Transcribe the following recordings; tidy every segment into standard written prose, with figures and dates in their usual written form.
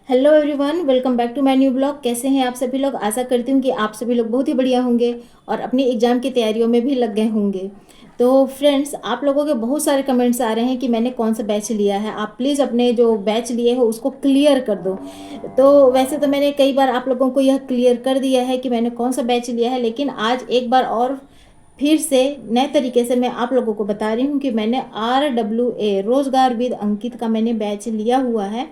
Hello everyone, welcome back to my new blog. कैसे हैं आप सभी लोग? आशा करती हूँ कि आप सभी लोग बहुत ही बढ़िया होंगे और अपनी एग्ज़ाम की तैयारियों में भी लग गए होंगे। तो फ्रेंड्स, आप लोगों के बहुत सारे कमेंट्स आ रहे हैं कि मैंने कौन सा बैच लिया है। आप प्लीज़ अपने जो बैच लिए हो उसको क्लियर कर दो। तो वैसे तो मैंने कई बार आप लोगों को यह क्लियर कर दिया है कि मैंने कौन सा बैच लिया है, लेकिन आज एक बार और फिर से नए तरीके से मैं आप लोगों को बता रही हूँ कि मैंने RWA रोजगार विद अंकित का मैंने बैच लिया हुआ है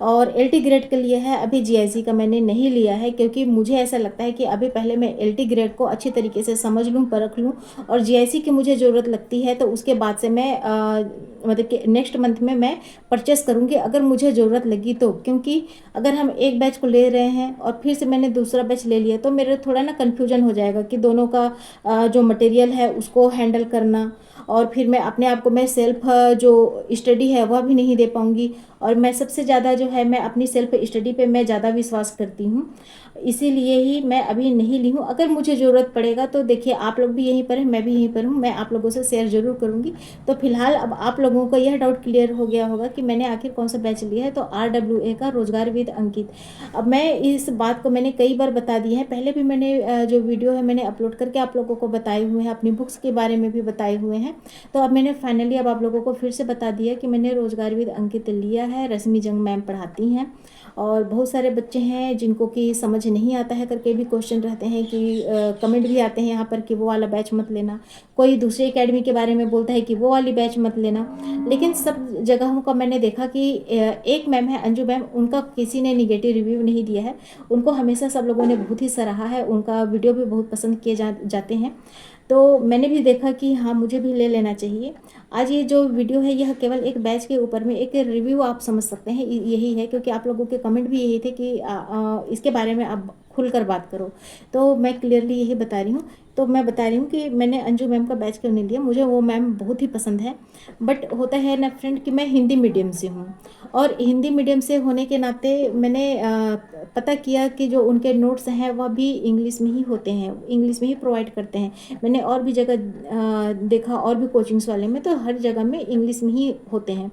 और LT ग्रेड के लिए है। अभी GIC का मैंने नहीं लिया है क्योंकि मुझे ऐसा लगता है कि अभी पहले मैं LT ग्रेड को अच्छी तरीके से समझ लूँ, परख लूँ, और GIC की मुझे ज़रूरत लगती है तो उसके बाद से मैं मतलब कि नेक्स्ट मंथ में मैं परचेस करूँगी अगर मुझे ज़रूरत लगी तो। क्योंकि अगर हम एक बैच को ले रहे हैं और फिर से मैंने दूसरा बैच ले लिया तो मेरे थोड़ा ना कन्फ्यूजन हो जाएगा कि दोनों का जो मटेरियल है उसको हैंडल करना, और फिर मैं अपने आप को मैं सेल्फ जो स्टडी है वह भी नहीं दे पाऊँगी। और मैं सबसे ज़्यादा जो है मैं अपनी सेल्फ स्टडी पे मैं ज़्यादा विश्वास करती हूँ, इसीलिए ही मैं अभी नहीं ली हूँ। अगर मुझे ज़रूरत पड़ेगा तो देखिए, आप लोग भी यहीं पर हैं, मैं भी यहीं पर हूँ, मैं आप लोगों से शेयर ज़रूर करूँगी। तो फिलहाल अब आप लोगों को यह डाउट क्लियर हो गया होगा कि मैंने आखिर कौन सा बैच लिया है। तो RWA का रोजगार विद अंकित। अब मैं इस बात को मैंने कई बार बता दी है, पहले भी मैंने जो वीडियो है मैंने अपलोड करके आप लोगों को बताए हुए हैं, अपनी बुक्स के बारे में भी बताए हुए हैं। तो अब मैंने फाइनली अब आप लोगों को फिर से बता दिया कि मैंने रोजगार विद अंकित लिया है। रश्मि जंग मैम पढ़ाती हैं और बहुत सारे बच्चे हैं जिनको कि समझ नहीं आता है करके भी क्वेश्चन रहते हैं कि कमेंट भी आते हैं यहाँ पर कि वो वाला बैच मत लेना। कोई दूसरी एकेडमी के बारे में बोलता है कि वो वाली बैच मत लेना। लेकिन सब जगहों का मैंने देखा कि एक मैम है अंजू मैम, उनका किसी ने निगेटिव रिव्यू नहीं दिया है। उनको हमेशा सब लोगों ने बहुत ही सराहा है, उनका वीडियो भी बहुत पसंद किए जाते हैं। तो मैंने भी देखा कि हाँ, मुझे भी ले लेना चाहिए। आज ये जो वीडियो है यह केवल एक बैच के ऊपर में एक रिव्यू आप समझ सकते हैं, यही है, क्योंकि आप लोगों के कमेंट भी यही थे कि इसके बारे में आप खुलकर बात करो। तो मैं क्लियरली यही बता रही हूँ। तो मैं बता रही हूँ कि मैंने अंजू मैम का बैच क्यों नहीं लिया। मुझे वो मैम बहुत ही पसंद है, बट होता है ना फ्रेंड कि मैं हिंदी मीडियम से हूँ, और हिंदी मीडियम से होने के नाते मैंने पता किया कि जो उनके नोट्स हैं वह भी इंग्लिश में ही होते हैं, इंग्लिश में ही प्रोवाइड करते हैं। मैंने और भी जगह देखा, और भी कोचिंग्स वाले में तो हर जगह में इंग्लिश में ही होते हैं।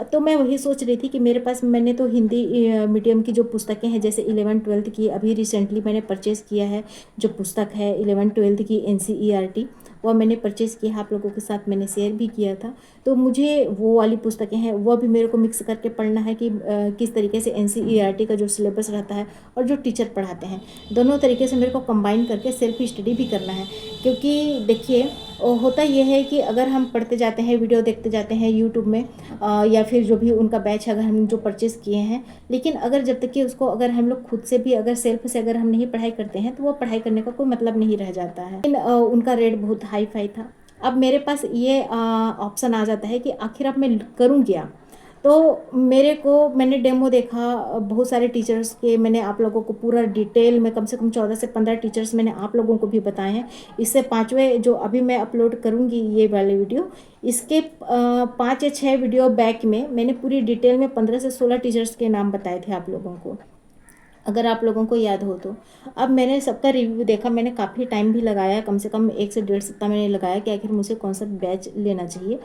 तो मैं वही सोच रही थी कि मेरे पास, मैंने तो हिंदी मीडियम की जो पुस्तकें हैं जैसे 11th-12th की अभी रिसेंटली मैंने परचेज़ किया है, जो पुस्तक है 11th-12th की NCERT, वह मैंने परचेज़ किया, आप लोगों के साथ मैंने शेयर भी किया था। तो मुझे वो वाली पुस्तकें हैं वह भी मेरे को मिक्स करके पढ़ना है कि किस तरीके से NCERT का जो सिलेबस रहता है और जो टीचर पढ़ाते हैं, दोनों तरीके से मेरे को कंबाइन करके सेल्फ स्टडी भी करना है। क्योंकि देखिए, होता यह है कि अगर हम पढ़ते जाते हैं, वीडियो देखते जाते हैं यूट्यूब में, या फिर जो भी उनका बैच अगर हम जो परचेज़ किए हैं, लेकिन अगर जब तक कि उसको अगर हम लोग खुद से भी अगर सेल्फ से अगर हम नहीं पढ़ाई करते हैं तो वो पढ़ाई करने का कोई मतलब नहीं रह जाता है। लेकिन उनका रेट बहुत हाई फाई था। अब मेरे पास ये ऑप्शन आ जाता है कि आखिर अब मैं करूँ क्या। तो मेरे को, मैंने डेमो देखा बहुत सारे टीचर्स के, मैंने आप लोगों को पूरा डिटेल में कम से कम 14 से 15 टीचर्स मैंने आप लोगों को भी बताए हैं। इससे पाँचवें जो अभी मैं अपलोड करूँगी ये वाले वीडियो, इसके 5 या 6 वीडियो बैक में मैंने पूरी डिटेल में 15 से 16 टीचर्स के नाम बताए थे आप लोगों को, अगर आप लोगों को याद हो तो। अब मैंने सबका रिव्यू देखा, मैंने काफ़ी टाइम भी लगाया, कम से कम 1 से 1.5 सप्ताह मैंने लगाया कि आखिर मुझे कौन सा बैच लेना चाहिए।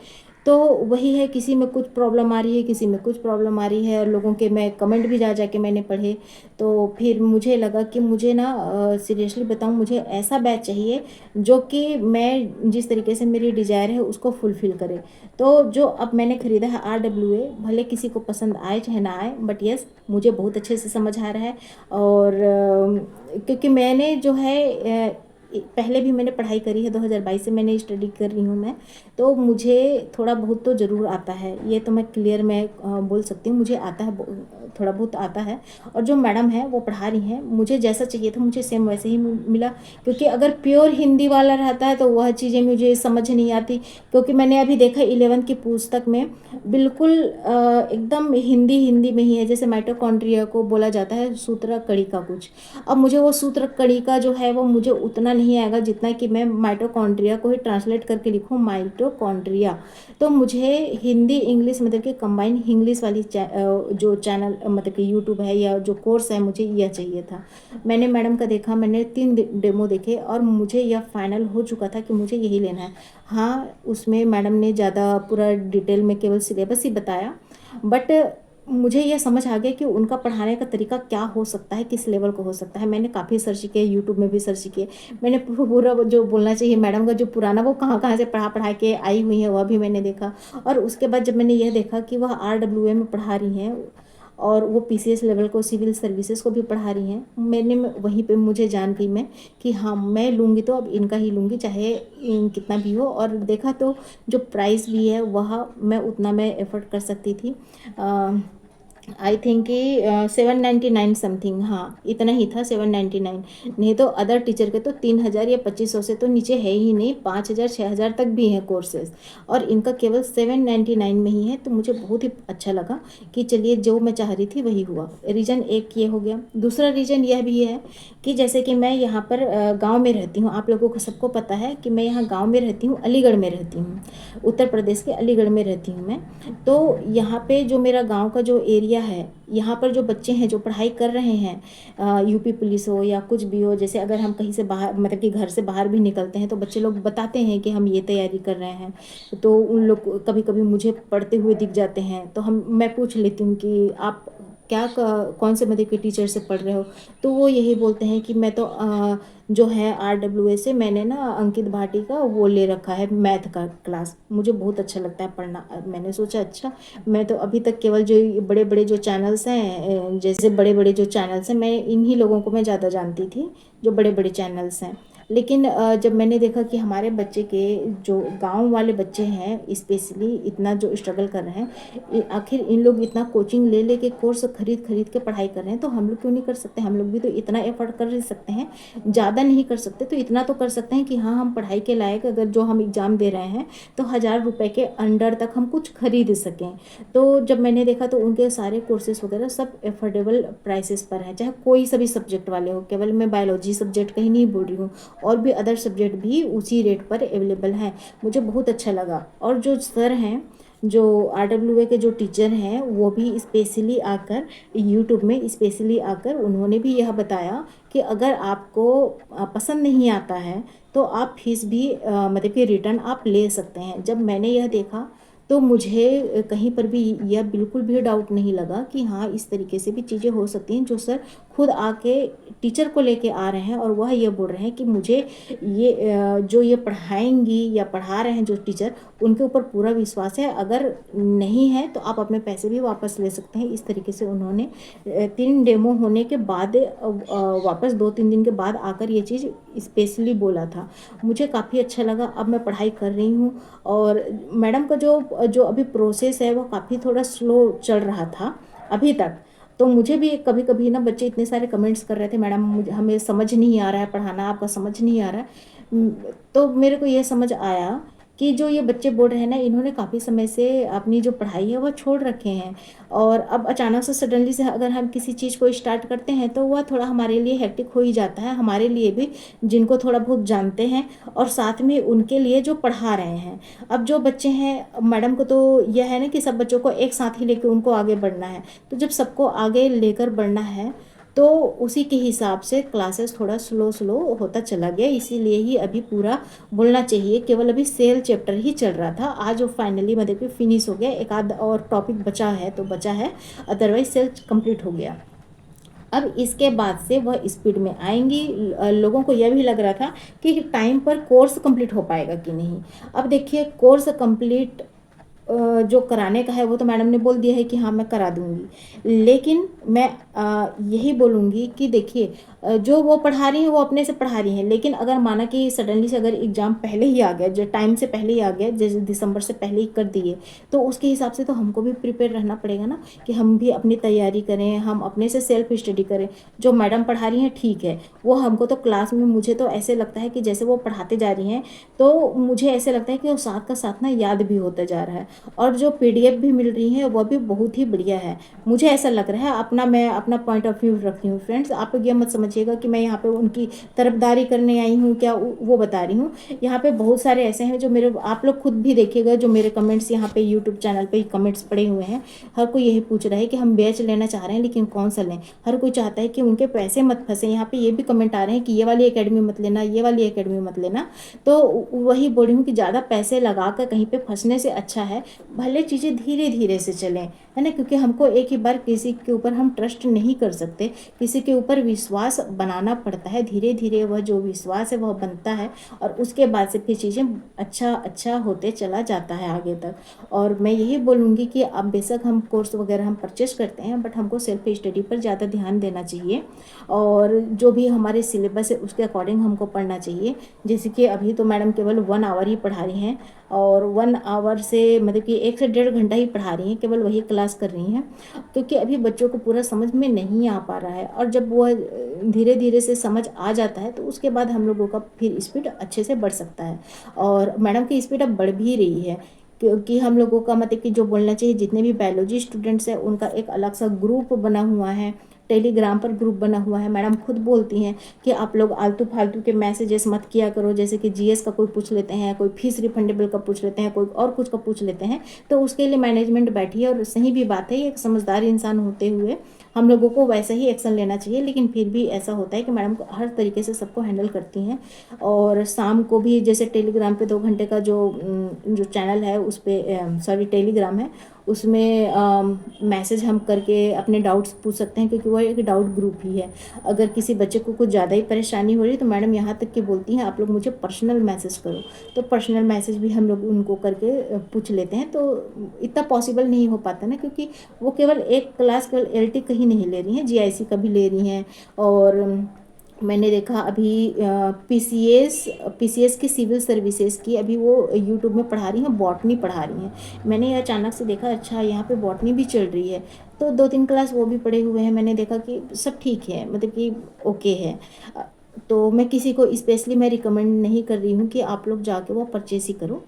तो वही है, किसी में कुछ प्रॉब्लम आ रही है, किसी में कुछ प्रॉब्लम आ रही है, और लोगों के मैं कमेंट भी जा के मैंने पढ़े। तो फिर मुझे लगा कि मुझे ना सीरियसली बताऊँ, मुझे ऐसा बैच चाहिए जो कि मैं जिस तरीके से मेरी डिज़ायर है उसको फुलफ़िल करे। तो जो अब मैंने ख़रीदा है RWA, भले किसी को पसंद आए चाहे ना आए, बट यस, मुझे बहुत अच्छे से समझ आ रहा है। और क्योंकि मैंने जो है पहले भी मैंने पढ़ाई करी है, 2022 से मैंने स्टडी कर रही हूँ मैं, तो मुझे थोड़ा बहुत तो ज़रूर आता है, ये तो मैं क्लियर मैं बोल सकती हूँ, मुझे आता है, थोड़ा बहुत आता है। और जो मैडम है वो पढ़ा रही हैं, मुझे जैसा चाहिए था मुझे सेम वैसे ही मिला। क्योंकि अगर प्योर हिंदी वाला रहता है तो वह चीज़ें मुझे समझ नहीं आती। क्योंकि मैंने अभी देखा 11th की पुस्तक में बिल्कुल एकदम हिंदी हिंदी में ही है, जैसे माइटोकॉन्ड्रिया को बोला जाता है सूत्र कड़ी का कुछ। अब मुझे वो सूत्र कड़ी का जो है वो मुझे उतना नहीं आएगा जितना कि मैं माइटोकॉन्ड्रिया को ही ट्रांसलेट करके लिखूँ माइटोकॉन्ड्रिया। तो मुझे हिंदी इंग्लिश मतलब कि कंबाइन इंग्लिश वाली जो चैनल मतलब कि यूट्यूब है या जो कोर्स है, मुझे यह चाहिए था। मैंने मैडम का देखा, मैंने 3 डेमो देखे और मुझे यह फाइनल हो चुका था कि मुझे यही लेना है। हाँ, उसमें मैडम ने ज़्यादा पूरा डिटेल में केवल सिलेबस ही बताया, बट मुझे ये समझ आ गया कि उनका पढ़ाने का तरीका क्या हो सकता है, किस लेवल का हो सकता है। मैंने काफ़ी सर्च किया, यूट्यूब में भी सर्च किए। मैंने पूरा वो जो बोलना चाहिए मैडम का जो पुराना वो कहाँ कहाँ से पढ़ा पढ़ा के आई हुई है वह भी मैंने देखा। और उसके बाद जब मैंने यह देखा कि वह RWA में पढ़ा रही हैं और वो PCS लेवल को, सिविल सर्विसेज को भी पढ़ा रही हैं, वहीं पे मुझे जान गई मैं कि हाँ मैं लूँगी तो अब इनका ही लूँगी, चाहे कितना भी हो। और देखा तो जो प्राइस भी है वह मैं उतना मैं एफर्ट कर सकती थी। आई थिंक कि 799 समथिंग, हाँ इतना ही था, 799। नहीं तो अदर टीचर के तो 3000 या 2500 से तो नीचे है ही नहीं, 5000 6000 तक भी हैं कोर्सेज, और इनका केवल 799 में ही है। तो मुझे बहुत ही अच्छा लगा कि चलिए जो मैं चाह रही थी वही हुआ। रीज़न एक ये हो गया। दूसरा रीज़न यह भी है कि जैसे कि मैं यहाँ पर गाँव में रहती हूँ, आप लोगों को सबको पता है कि मैं यहाँ गाँव में रहती हूँ, अलीगढ़ में रहती हूँ, उत्तर प्रदेश के अलीगढ़ में रहती हूँ मैं। तो यहाँ पे जो मेरा गांव का जो एरिया है, यहाँ पर जो बच्चे हैं जो पढ़ाई कर रहे हैं, यूपी पुलिस हो या कुछ भी हो, जैसे अगर हम कहीं से बाहर, मतलब कि घर से बाहर भी निकलते हैं तो बच्चे लोग बताते हैं कि हम ये तैयारी कर रहे हैं। तो उन लोग कभी कभी मुझे पढ़ते हुए दिख जाते हैं, तो मैं पूछ लेती हूँ कि आप कौन से मध्य के टीचर से पढ़ रहे हो। तो वो यही बोलते हैं कि मैं तो जो है RWA से मैंने ना अंकित भाटी का वो ले रखा है, मैथ का क्लास। मुझे बहुत अच्छा लगता है पढ़ना। मैंने सोचा अच्छा, मैं तो अभी तक केवल जो बड़े बड़े जो चैनल्स हैं, जैसे बड़े बड़े जो चैनल्स हैं, मैं इन्हीं लोगों को मैं ज़्यादा जानती थी, जो बड़े बड़े चैनल्स हैं। लेकिन जब मैंने देखा कि हमारे बच्चे के जो गांव वाले बच्चे हैं स्पेशली इतना जो स्ट्रगल कर रहे हैं, आखिर इन लोग इतना कोचिंग ले ले के कोर्स खरीद खरीद के पढ़ाई कर रहे हैं, तो हम लोग क्यों नहीं कर सकते? हम लोग भी तो इतना एफर्ट कर ही सकते हैं। ज़्यादा नहीं कर सकते तो इतना तो कर सकते हैं कि हाँ हम पढ़ाई के लायक, अगर जो हम एग्ज़ाम दे रहे हैं तो 1000 रुपये के अंडर तक हम कुछ खरीद सकें। तो जब मैंने देखा तो उनके सारे कोर्सेज वगैरह सब एफोर्डेबल प्राइसेस पर हैं, चाहे कोई सभी सब्जेक्ट वाले हो, केवल मैं बायोलॉजी सब्जेक्ट का ही नहीं बोल रही हूँ, और भी अदर सब्जेक्ट भी उसी रेट पर अवेलेबल हैं। मुझे बहुत अच्छा लगा। और जो सर हैं, जो RWA के जो टीचर हैं, वो भी स्पेशली आकर यूट्यूब में स्पेशली आकर उन्होंने भी यह बताया कि अगर आपको पसंद नहीं आता है तो आप फीस भी मतलब कि रिटर्न आप ले सकते हैं। जब मैंने यह देखा तो मुझे कहीं पर भी यह बिल्कुल भी डाउट नहीं लगा कि हाँ इस तरीके से भी चीज़ें हो सकती हैं। जो सर खुद आके टीचर को लेके आ रहे हैं और वह ये बोल रहे हैं कि मुझे ये जो ये पढ़ाएंगी या पढ़ा रहे हैं जो टीचर, उनके ऊपर पूरा विश्वास है, अगर नहीं है तो आप अपने पैसे भी वापस ले सकते हैं। इस तरीके से उन्होंने 3 डेमो होने के बाद वापस 2-3 दिन के बाद आकर ये चीज़ स्पेशली बोला था। मुझे काफ़ी अच्छा लगा। अब मैं पढ़ाई कर रही हूँ, और मैडम का जो जो अभी प्रोसेस है वो काफ़ी थोड़ा स्लो चल रहा था अभी तक। तो मुझे भी कभी कभी ना बच्चे इतने सारे कमेंट्स कर रहे थे, मैडम मुझे हमें समझ नहीं आ रहा है पढ़ाना, आपका समझ नहीं आ रहा है। तो मेरे को ये समझ आया कि जो ये बच्चे बोल रहे हैं ना, इन्होंने काफ़ी समय से अपनी जो पढ़ाई है वह छोड़ रखे हैं, और अब अचानक से सडनली से अगर हम किसी चीज़ को स्टार्ट करते हैं तो वह थोड़ा हमारे लिए हेक्टिक हो ही जाता है, हमारे लिए भी जिनको थोड़ा बहुत जानते हैं, और साथ में उनके लिए जो पढ़ा रहे हैं। अब जो बच्चे हैं, मैडम को तो यह है ना कि सब बच्चों को एक साथ ही लेकर उनको आगे बढ़ना है। तो जब सबको आगे लेकर बढ़ना है तो उसी के हिसाब से क्लासेस थोड़ा स्लो स्लो होता चला गया। इसीलिए ही अभी पूरा बोलना चाहिए केवल अभी सेल चैप्टर ही चल रहा था, आज वो फाइनली मतलब कि फिनिश हो गया। एक आध और टॉपिक बचा है तो बचा है, अदरवाइज सेल कंप्लीट हो गया। अब इसके बाद से वह स्पीड में आएंगी। लोगों को यह भी लग रहा था कि टाइम पर कोर्स कंप्लीट हो पाएगा कि नहीं। अब देखिए कोर्स कंप्लीट जो कराने का है वो तो मैडम ने बोल दिया है कि हाँ मैं करा दूंगी, लेकिन मैं यही बोलूँगी कि देखिए जो वो पढ़ा रही हैं वो अपने से पढ़ा रही हैं, लेकिन अगर माना कि सडनली से अगर एग्ज़ाम पहले ही आ गया, जो टाइम से पहले ही आ गया, जैसे दिसंबर से पहले ही कर दिए, तो उसके हिसाब से तो हमको भी प्रिपेयर रहना पड़ेगा ना, कि हम भी अपनी तैयारी करें, हम अपने से सेल्फ स्टडी करें। जो मैडम पढ़ा रही हैं ठीक है, वो हमको तो क्लास में, मुझे तो ऐसे लगता है कि जैसे वो पढ़ाते जा रही हैं तो मुझे ऐसे लगता है कि वो साथ का साथ ना याद भी होता जा रहा है, और जो PDF भी मिल रही है वह भी बहुत ही बढ़िया है। मुझे ऐसा लग रहा है, मैं अपना पॉइंट ऑफ व्यू रखती हूँ फ्रेंड्स, आप लोग ये मत समझिएगा कि मैं यहाँ पे उनकी तरफदारी करने आई हूँ, क्या वो बता रही हूँ। यहाँ पे बहुत सारे ऐसे हैं जो मेरे, आप लोग खुद भी देखिएगा, जो मेरे कमेंट्स यहाँ पे यूट्यूब चैनल पे कमेंट्स पड़े हुए हैं, हर कोई यही पूछ रहा है कि हम बैच लेना चाह रहे हैं लेकिन कौन सा लें। हर कोई चाहता है कि उनके पैसे मत फंसे। यहाँ पे ये भी कमेंट आ रहे हैं कि ये वाली एकेडमी मत लेना, ये वाली एकेडमी मत लेना। तो वही बोल रही हूँ कि ज़्यादा पैसे लगा कर कहीं पर फंसने से अच्छा है भले चीज़ें धीरे धीरे से चलें, है ना, क्योंकि हमको एक ही बार किसी के ऊपर हम ट्रस्ट नहीं कर सकते, किसी के ऊपर विश्वास बनाना पड़ता है। धीरे धीरे वह जो विश्वास है वह बनता है और उसके बाद से फिर चीज़ें अच्छा अच्छा होते चला जाता है आगे तक। और मैं यही बोलूँगी कि अब बेशक हम कोर्स वगैरह हम परचेस करते हैं, बट हमको सेल्फ स्टडी पर ज़्यादा ध्यान देना चाहिए और जो भी हमारे सिलेबस है उसके अकॉर्डिंग हमको पढ़ना चाहिए। जैसे कि अभी तो मैडम केवल 1 आवर ही पढ़ा रही हैं और 1 आवर से मतलब कि 1 से 1.5 घंटा ही पढ़ा रही हैं, केवल वही क्लास कर रही हैं, क्योंकि अभी बच्चों को पूरा समझ में नहीं आ पा रहा है। और जब वह धीरे धीरे से समझ आ जाता है तो उसके बाद हम लोगों का फिर स्पीड अच्छे से बढ़ सकता है। और मैडम की स्पीड अब बढ़ भी रही है, क्योंकि हम लोगों का मतलब कि जो बोलना चाहिए, जितने भी बायोलॉजी स्टूडेंट्स हैं उनका एक अलग सा ग्रुप बना हुआ है, टेलीग्राम पर ग्रुप बना हुआ है। मैडम खुद बोलती हैं कि आप लोग आलतू फालतू के मैसेजेस मत किया करो, जैसे कि जीएस का कोई पूछ लेते हैं, कोई फीस रिफंडेबल का पूछ लेते हैं, कोई और कुछ का पूछ लेते हैं, तो उसके लिए मैनेजमेंट बैठी है। और सही भी बात है, ये एक समझदार इंसान होते हुए हम लोगों को वैसा ही एक्शन लेना चाहिए। लेकिन फिर भी ऐसा होता है कि मैडम को हर तरीके से सबको हैंडल करती हैं। और शाम को भी जैसे टेलीग्राम पे 2 घंटे का जो चैनल है उस पर, सॉरी टेलीग्राम है, उसमें मैसेज हम करके अपने डाउट्स पूछ सकते हैं, क्योंकि वह एक डाउट ग्रुप ही है। अगर किसी बच्चे को कुछ ज़्यादा ही परेशानी हो रही है तो मैडम यहाँ तक कि बोलती हैं आप लोग मुझे पर्सनल मैसेज करो, तो पर्सनल मैसेज भी हम लोग उनको करके पूछ लेते हैं। तो इतना पॉसिबल नहीं हो पाता ना, क्योंकि वो केवल एक क्लास केवल एलटी कहीं नहीं ले रही हैं, जीआईसी का भी ले रही हैं। और मैंने देखा अभी पीसीएस की सिविल सर्विसेज की अभी वो यूट्यूब में पढ़ा रही हैं, बॉटनी पढ़ा रही हैं। मैंने ये अचानक से देखा, अच्छा यहाँ पे बॉटनी भी चल रही है, तो 2-3 क्लास वो भी पढ़े हुए हैं। मैंने देखा कि सब ठीक है, मतलब कि ओके है। तो मैं किसी को स्पेशली मैं रिकमेंड नहीं कर रही हूँ कि आप लोग जाके वो परचेस ही करो,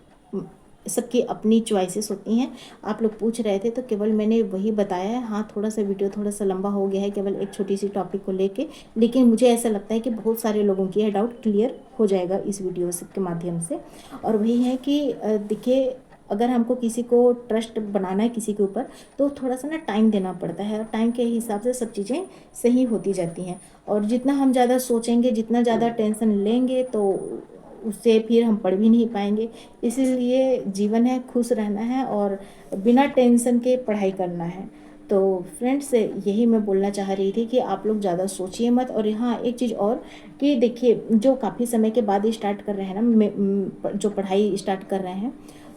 सबकी अपनी चॉइसेस होती हैं। आप लोग पूछ रहे थे तो केवल मैंने वही बताया है। हाँ, थोड़ा सा वीडियो थोड़ा सा लंबा हो गया है केवल एक छोटी सी टॉपिक को लेके, लेकिन मुझे ऐसा लगता है कि बहुत सारे लोगों की यह डाउट क्लियर हो जाएगा इस वीडियो के माध्यम से। और वही है कि देखिए, अगर हमको किसी को ट्रस्ट बनाना है किसी के ऊपर, तो थोड़ा सा ना टाइम देना पड़ता है, और टाइम के हिसाब से सब चीज़ें सही होती जाती हैं। और जितना हम ज़्यादा सोचेंगे, जितना ज़्यादा टेंशन लेंगे, तो उससे फिर हम पढ़ भी नहीं पाएंगे। इसीलिए जीवन है, खुश रहना है और बिना टेंशन के पढ़ाई करना है। तो फ्रेंड्स, यही मैं बोलना चाह रही थी कि आप लोग ज़्यादा सोचिए मत। और हाँ, एक चीज़ और कि देखिए, जो काफ़ी समय के बाद स्टार्ट कर रहे हैं ना, जो पढ़ाई स्टार्ट कर रहे हैं,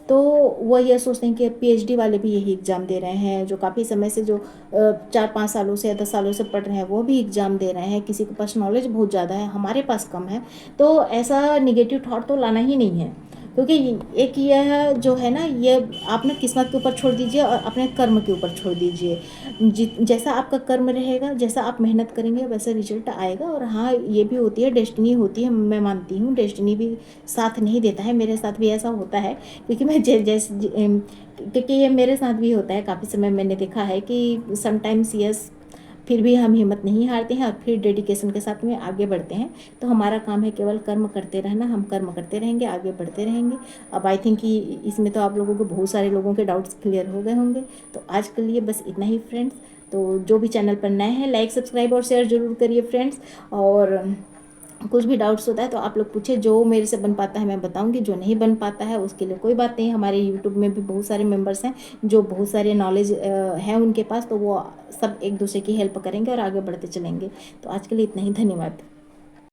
तो वो ये सोचते हैं कि पीएचडी वाले भी यही एग्ज़ाम दे रहे हैं। जो काफ़ी समय से जो 4-5 सालों से या 10 सालों से पढ़ रहे हैं वो भी एग्ज़ाम दे रहे हैं। किसी के पास नॉलेज बहुत ज़्यादा है, हमारे पास कम है। तो ऐसा निगेटिव थॉट तो लाना ही नहीं है, क्योंकि एक यह जो है ना, ये आप ना किस्मत के ऊपर छोड़ दीजिए और अपने कर्म के ऊपर छोड़ दीजिए। जैसा आपका कर्म रहेगा, जैसा आप मेहनत करेंगे, वैसा रिजल्ट आएगा। और हाँ, ये भी होती है, डेस्टिनी होती है, मैं मानती हूँ डेस्टिनी भी साथ नहीं देता है। मेरे साथ भी ऐसा होता है, क्योंकि मैं क्योंकि ये मेरे साथ भी होता है। काफ़ी समय मैंने देखा है कि समटाइम्स यस, फिर भी हम हिम्मत नहीं हारते हैं और फिर डेडिकेशन के साथ में आगे बढ़ते हैं। तो हमारा काम है केवल कर्म करते रहना, हम कर्म करते रहेंगे, आगे बढ़ते रहेंगे। अब आई थिंक कि इसमें तो आप लोगों को बहुत सारे लोगों के डाउट्स क्लियर हो गए होंगे। तो आज के लिए बस इतना ही फ्रेंड्स। तो जो भी चैनल पर नए हैं, लाइक सब्सक्राइब और शेयर ज़रूर करिए फ्रेंड्स। और कुछ भी डाउट्स होता है तो आप लोग पूछे, जो मेरे से बन पाता है मैं बताऊंगी, जो नहीं बन पाता है उसके लिए कोई बात नहीं। हमारे यूट्यूब में भी बहुत सारे मेंबर्स हैं जो बहुत सारे नॉलेज है उनके पास, तो वो सब एक दूसरे की हेल्प करेंगे और आगे बढ़ते चलेंगे। तो आज के लिए इतना ही, धन्यवाद।